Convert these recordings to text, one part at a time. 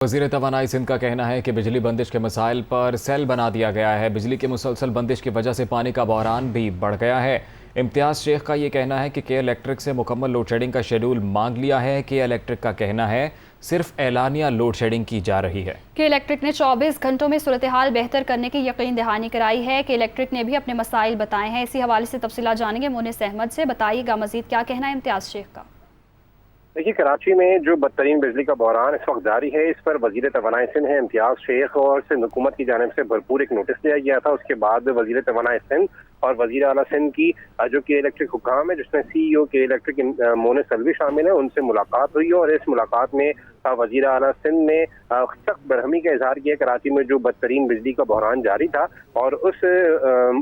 वज़ीर तवानाई सिंध का कहना है कि बिजली बंदिश के मसाइल पर सेल बना दिया गया है। बिजली की मुसलसल बंदिश की वजह से पानी का बहरान भी बढ़ गया है। इम्तियाज़ शेख का ये कहना है कि के इलेक्ट्रिक से मुकम्मल लोड शेडिंग का शेड्यूल मांग लिया है। के इलेक्ट्रिक का कहना है सिर्फ एलानिया लोड शेडिंग की जा रही है। के इलेक्ट्रिक ने 24 घंटों में सूरत हाल बेहतर करने की यकीन दहानी कराई है। के इलेक्ट्रिक ने भी अपने मसाइल बताए हैं। इसी हवाले से तफसीलात जानेंगे मोनिस अहमद से। बताइएगा मजीद क्या कहना है इम्तियाज़ शेख का। देखिए, कराची में जो बदतरीन बिजली का बहरान इस वक्त जारी है, इस पर वजीर तवानाई सिंध है इम्तियाज़ शेख और सिंध हुकूमत की जानिब से भरपूर एक नोटिस दिया गया था। उसके बाद वजीर तवानाई सिंध और वजीर आला सिंध की जो के इलेक्ट्रिक हुकाम है, जिसमें CEO के इलेक्ट्रिक मोनिस अलवी शामिल है, उनसे मुलाकात हुई और इस मुलाकात में वजीर आला सिंध ने सख्त बरहमी का इजहार किया कराची में जो बदतरीन बिजली का बहरान जारी था। और उस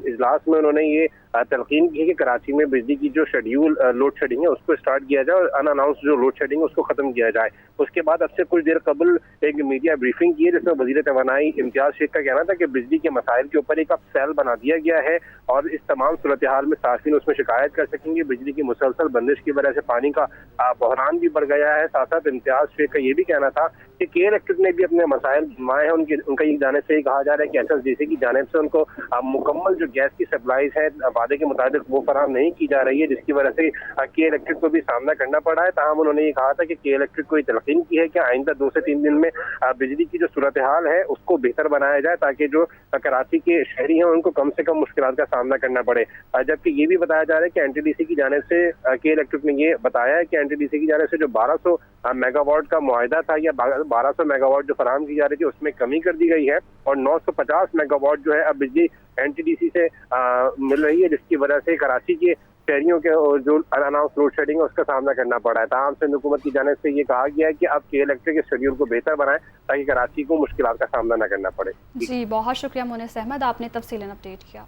इजलास में उन्होंने ये तलकीन की कि कराची में बिजली की जो शेड्यूल लोड शेडिंग है उसको स्टार्ट किया जाए और अनअनाउंस जो लोड शेडिंग है उसको खत्म किया जाए। उसके बाद अब से कुछ देर कबल एक मीडिया ब्रीफिंग की है, जिसमें वजीर तवानाई इम्तियाज़ शेख का कहना था कि बिजली के मसाइल के ऊपर एक अब सेल बना दिया गया है और इस तमाम सूरत हाल में सार्फिन उसमें शिकायत कर सकेंगे। बिजली की मुसलसल बंदिश की वजह से पानी का बहरान भी बढ़ गया है। साथ साथ इम्तियाज़ शेख का ये भी कहना था कि के इलेक्ट्रिक ने भी अपने मसाइल गिनवाए हैं। उनका ये जाने से कहा जा रहा है कि SSDC की जानिब से उनको मुकम्मल जो गैस की सप्लाईज है वादे के मुताबिक वो फराहम नहीं की जा रही है, जिसकी वजह से के इलेक्ट्रिक को भी सामना करना पड़ा है। ताहम उन्होंने ये कहा था कि के इलेक्ट्रिक को तलकीन की है कि आइंदा 2 से 3 दिन में बिजली की जो सूरत हाल है उसको बेहतर बनाया जाए, ताकि जो कराची के शहरी हैं उनको कम से कम मुश्किलात का सामना करना पड़े। जबकि ये भी बताया जा रहा है कि NTDC की जानिब से के इलेक्ट्रिक ने ये बताया है कि NTDC की जानिब से जो 1200 मेगावाट का मुआहिदा था या 1200 मेगावाट जो फराहम की जा रही थी उसमें कमी कर दी गई है और 950 मेगावाट जो है अब बिजली NTDC से मिल रही है, जिसकी वजह से कराची के शहरियों के जो अनअनाउंस लोड शेडिंग है उसका सामना करना पड़ा है। ताहम सिंध हुकूमत की जानिब से ये कहा गया है कि अब के इलेक्ट्रिक के शेड्यूल को बेहतर बनाएं ताकि कराची को मुश्किलात का सामना न करना पड़े। जी बहुत शुक्रिया मोनिस अहमद, आपने तफसीलन अपडेट किया।